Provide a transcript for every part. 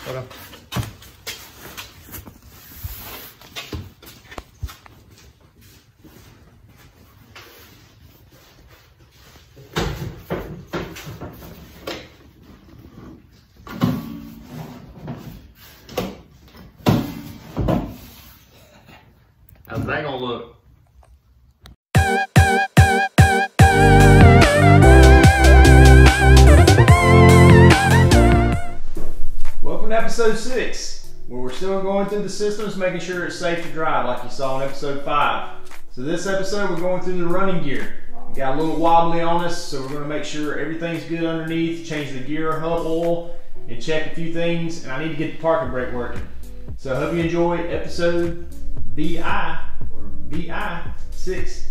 Hold on. How's that gonna look? Welcome to episode 6, where we're still going through the systems, making sure it's safe to drive like you saw in episode 5. So this episode we're going through the running gear. We got a little wobbly on us, so we're going to make sure everything's good underneath, change the gear hub oil, and check a few things, and I need to get the parking brake working. So I hope you enjoy episode VI 6.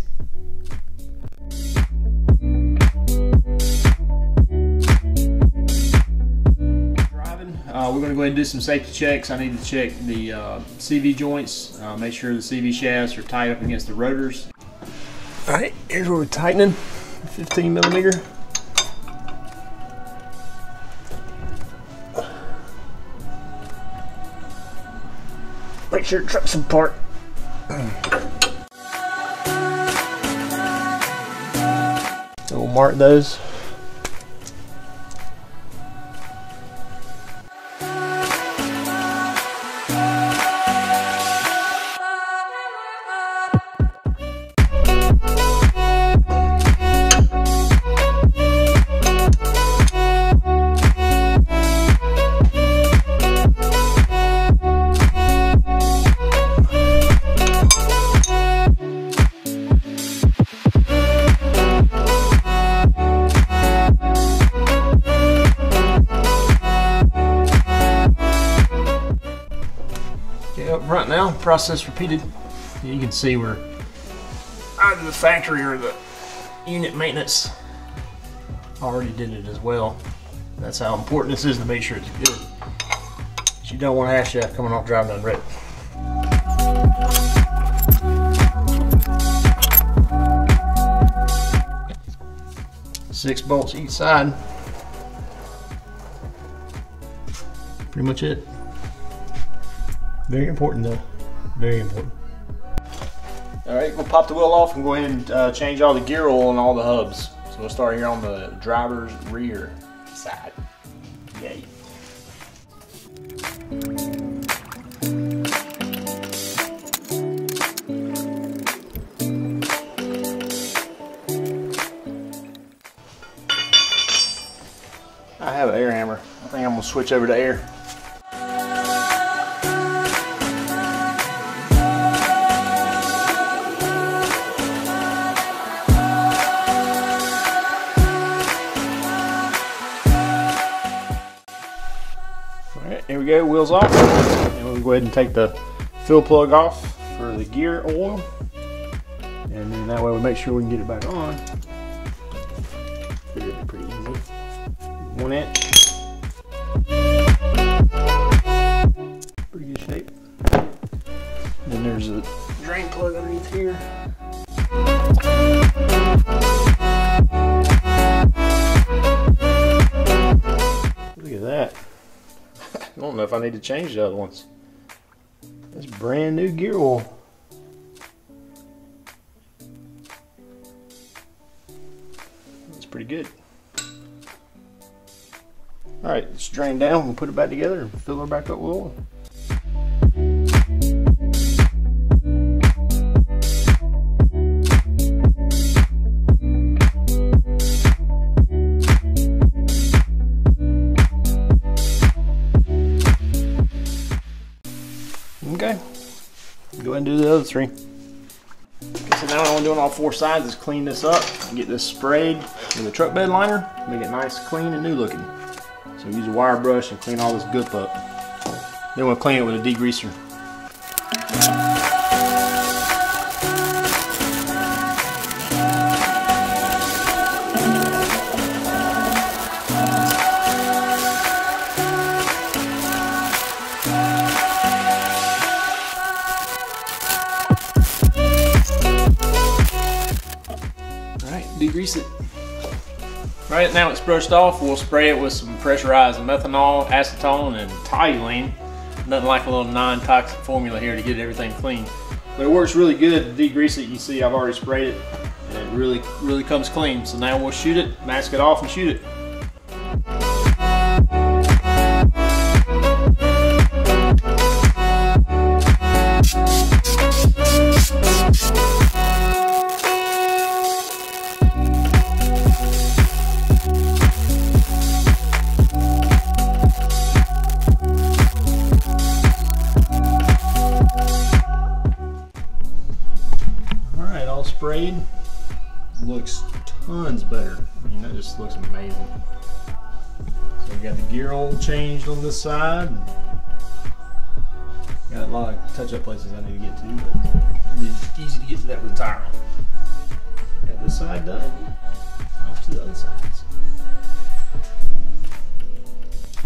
We're going to go ahead and do some safety checks. I need to check the CV joints, make sure the CV shafts are tight up against the rotors. Alright, here's where we're tightening, 15 millimeter. Make sure it trips apart. So we'll mark those. Up front now, process repeated. You can see we're either the factory or the unit maintenance already did it as well. That's how important this is to make sure it's good. But you don't want a half shaft coming off driving unready. Six bolts each side. Pretty much it. Very important though, very important. All right, we'll pop the wheel off and go ahead and change all the gear oil and all the hubs. So we'll start here on the driver's rear side. Yay. I have an air hammer. I think I'm gonna switch over to air. Here we go, wheels off, and we'll go ahead and take the fill plug off for the gear oil, and then that way we'll make sure we can get it back on. Pretty easy. 1 inch. Pretty good shape. Then there's a drain plug underneath here. Look at that. I don't know if I need to change the other ones. That's brand new gear oil. That's pretty good. Alright, let's drain down and put it back together and fill her back up with oil. Okay, go ahead and do the other 3. Okay, so now what I'm doing on all 4 sides is clean this up and get this sprayed with a truck bed liner, make it nice, clean, and new looking. So use a wire brush and clean all this goop up. Then we'll clean it with a degreaser. Degrease it. Right now it's brushed off, we'll spray it with some pressurized methanol, acetone, and toluene. Nothing like a little non-toxic formula here to get everything clean. But it works really good to degrease it. You can see I've already sprayed it, and it really comes clean. So now we'll shoot it, mask it off, and shoot it. Sprayed, looks tons better. I mean, that just looks amazing. So we got the gear oil changed on this side. Got a lot of touch-up places I need to get to, but it'll be easy to get to that with the tire on. Got this side done. Off to the other sides.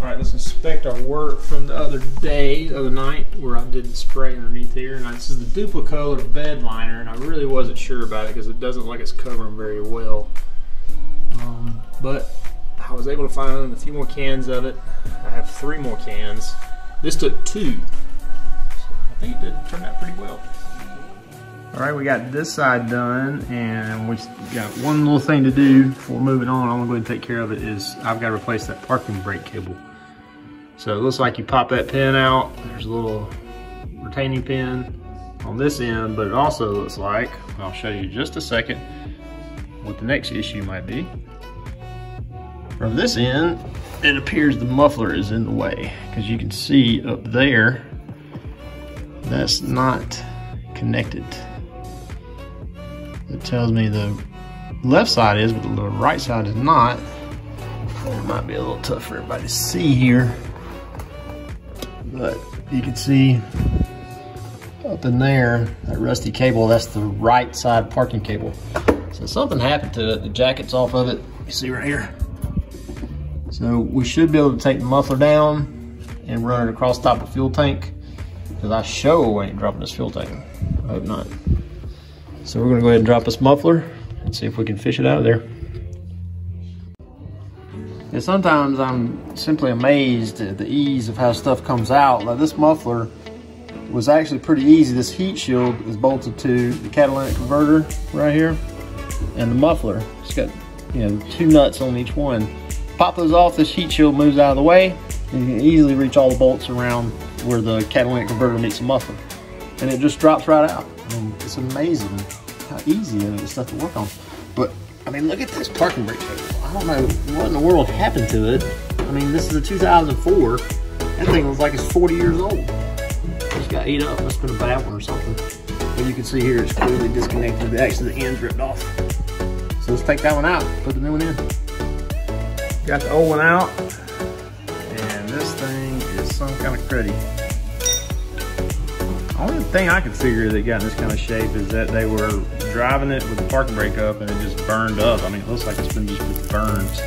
All right, let's inspect our work from the other night, where I did the spray underneath here. And this is the Duplicolor bed liner, and I really wasn't sure about it because it doesn't look like it's covering very well. But I was able to find a few more cans of it. I have 3 more cans. This took 2. So I think it did turn out pretty well. All right, we got this side done, and we got one little thing to do before moving on. I'm gonna go ahead and take care of it. I've got to replace that parking brake cable. So it looks like you pop that pin out. There's a little retaining pin on this end, but it also looks like, I'll show you in just a second what the next issue might be. From this end, it appears the muffler is in the way, because you can see up there, that's not connected. It tells me the left side is, but the right side is not. It might be a little tough for everybody to see here, but you can see up in there, that rusty cable, that's the right side parking cable. So something happened to it. The jacket's off of it. You see right here. So we should be able to take the muffler down and run it across the top of the fuel tank, because I sure ain't dropping this fuel tank. I hope not. So we're gonna go ahead and drop this muffler and see if we can fish it out of there. And sometimes I'm simply amazed at the ease of how stuff comes out. Like this muffler was actually pretty easy. This heat shield is bolted to the catalytic converter right here, and the muffler. It's got, you know, 2 nuts on each one. Pop those off, this heat shield moves out of the way, and you can easily reach all the bolts around where the catalytic converter meets the muffler. And it just drops right out. I mean, it's amazing how easy it is stuff to work on. But I mean, look at this parking brake cable. I don't know what in the world happened to it. I mean, this is a 2004. That thing looks like it's 40 years old. It just got ate up. Must have been a bad one or something. But you can see here it's clearly disconnected. Actually, the end's ripped off. So let's take that one out. Put the new one in. Got the old one out, and this thing is some kind of cruddy. The only thing I could figure that got in this kind of shape is that they were driving it with the parking brake up and it just burned up. I mean, it looks like it's been just with burns.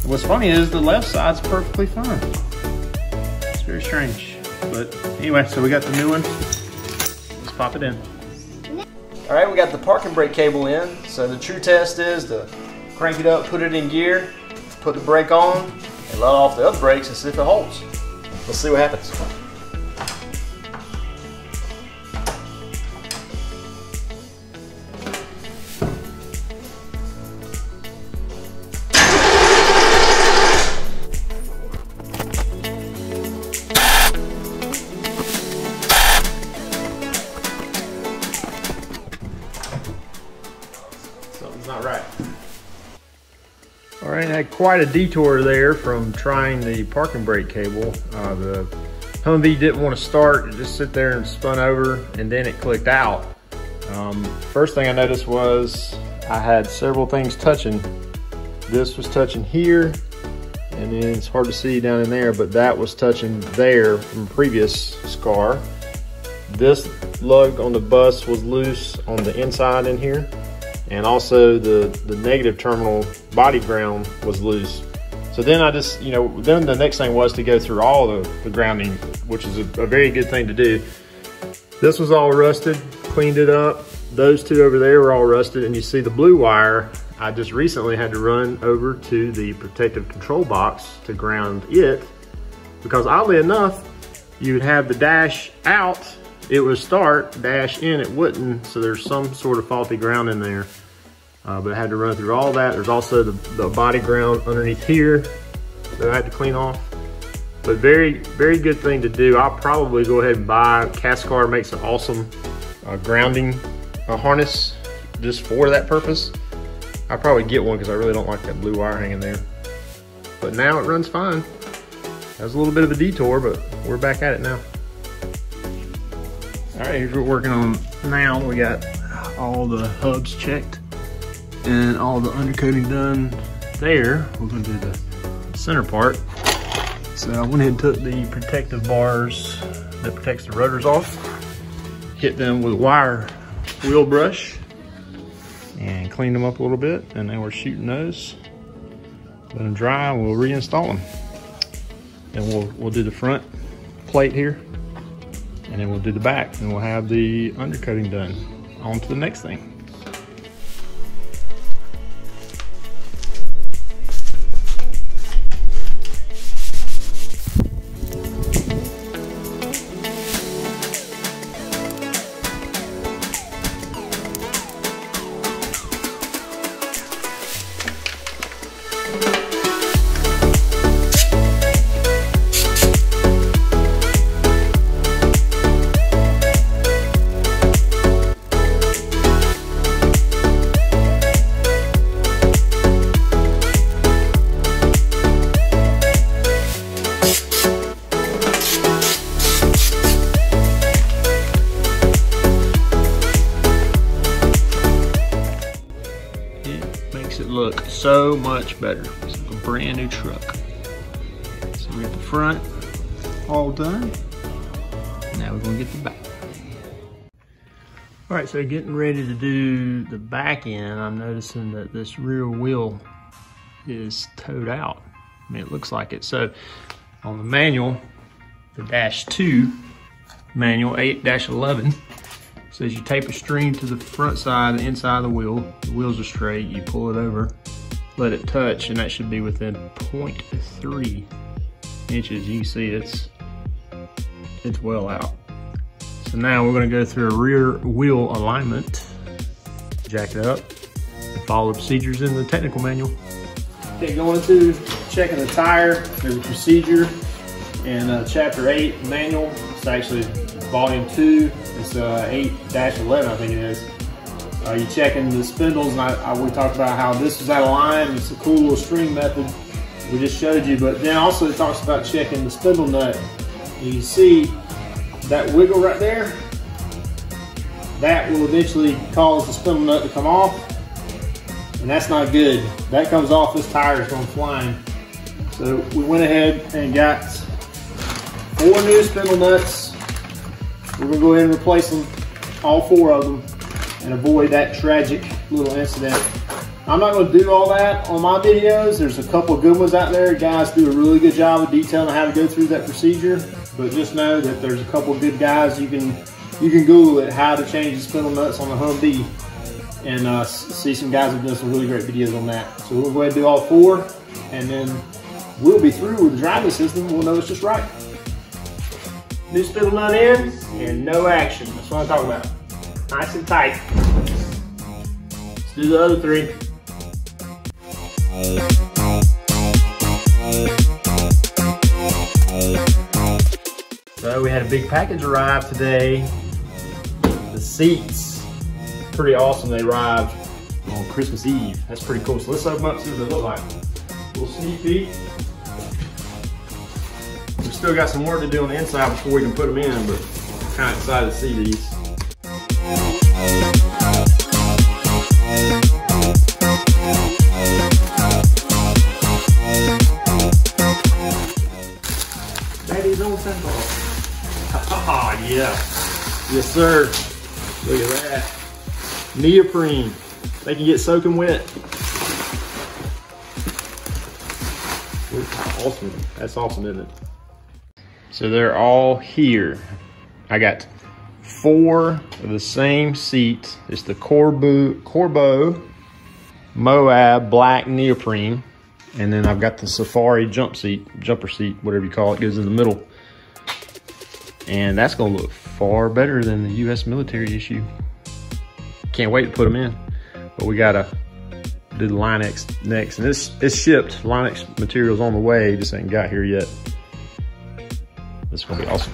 What's funny is the left side's perfectly fine. It's very strange. But anyway, so we got the new one. Let's pop it in. All right, we got the parking brake cable in. So the true test is to crank it up, put it in gear, put the brake on, and let off the other brakes and see if it holds. Let's see what happens. Something's not right. All right, I had quite a detour there from trying the parking brake cable. The Humvee didn't want to start, it just sit there and spun over, and then it clicked out. First thing I noticed was I had several things touching. This was touching here, and then it's hard to see down in there, but that was touching there from a previous scar. This lug on the bus was loose on the inside in here, and also the negative terminal body ground was loose. So then I just, then the next thing was to go through all the grounding, which is a very good thing to do. This was all rusted, cleaned it up. Those two over there were all rusted, and you see the blue wire I just recently had to run over to the protective control box to ground it, because oddly enough, you would have the dash out, it would start, dash in, it wouldn't, so there's some sort of faulty ground in there. But I had to run through all that. There's also the body ground underneath here that I had to clean off. But very, very good thing to do. I'll probably go ahead and buy, Cascar makes an awesome grounding harness just for that purpose. I'll probably get one because I really don't like that blue wire hanging there. But now it runs fine. That was a little bit of a detour, but we're back at it now. All right, here's what we're working on now. We got all the hubs checked and all the undercoating done there. We're gonna do the center part. So I went ahead and took the protective bars that protects the rotors off, hit them with a wire wheel brush, and cleaned them up a little bit. And then we're shooting those. Let them dry and we'll reinstall them. Then we'll do the front plate here, and then we'll do the back, and we'll have the undercoating done. On to the next thing. Look so much better. It's like a brand new truck. So we got the front all done. Now we're gonna get the back. All right, so getting ready to do the back end, I'm noticing that this rear wheel is towed out. I mean, it looks like it. So on the manual, the -2 manual 8-11, says you tape a string to the front side, the inside of the wheels are straight, you pull it over, let it touch, and that should be within 0.3 inches. You can see it's well out. So now we're gonna go through a rear wheel alignment, jack it up, and follow the procedures in the technical manual. Okay, going to checking the tire, there's a procedure in chapter 8 manual. It's actually volume 2. It's 8-11, I think it is. You're checking the spindles, and we talked about how this was out of line. It's a cool little string method we just showed you, but then also it talks about checking the spindle nut. And you see that wiggle right there? That will eventually cause the spindle nut to come off, and that's not good. That comes off, this tire is going flying. So we went ahead and got 4 new spindle nuts. We're gonna go ahead and replace them, all 4 of them, and avoid that tragic little incident. I'm not gonna do all that on my videos. There's a couple of good ones out there. Guys do a really good job of detailing how to go through that procedure, but just know that there's a couple of good guys. You can Google it, how to change the spindle nuts on the Humvee, and see some guys have done some really great videos on that. So we'll go ahead and do all 4, and then we'll be through with the driving system. We'll know it's just right. New spindle nut in, and no action. That's what I'm talking about. Nice and tight. Let's do the other 3. So we had a big package arrive today. The seats, pretty awesome. They arrived on Christmas Eve. That's pretty cool. So let's open up and see what they look like. A little sneak peek. We've still got some work to do on the inside before we can put them in, but I'm kind of excited to see these. Daddy's old symbol. Oh yeah. Yes sir. Look at that. Neoprene. They can get soaking wet. Awesome. That's awesome, isn't it? So they're all here. I got 4 of the same seat. It's the Corbeau Moab black neoprene. And then I've got the Safari jumper seat, whatever you call it, goes in the middle. And that's gonna look far better than the US military issue. Can't wait to put them in. But we gotta do the Linex next. And it's shipped. Linex material's on the way, just ain't got here yet. This is gonna be awesome.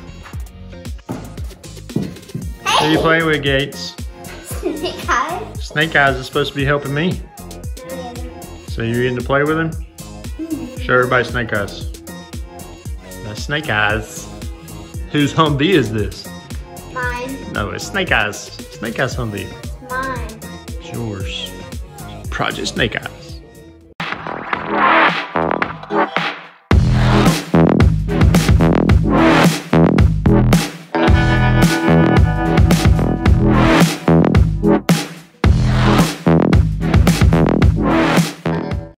Hey. Who you playing with, Gates? Snake Eyes. Snake Eyes is supposed to be helping me. Yeah. So you're in to play with him? Show everybody Snake Eyes. That's Snake Eyes. Whose Humvee is this? Mine. No, it's Snake Eyes. Snake Eyes Humvee. Mine. It's yours. Project Snake Eyes.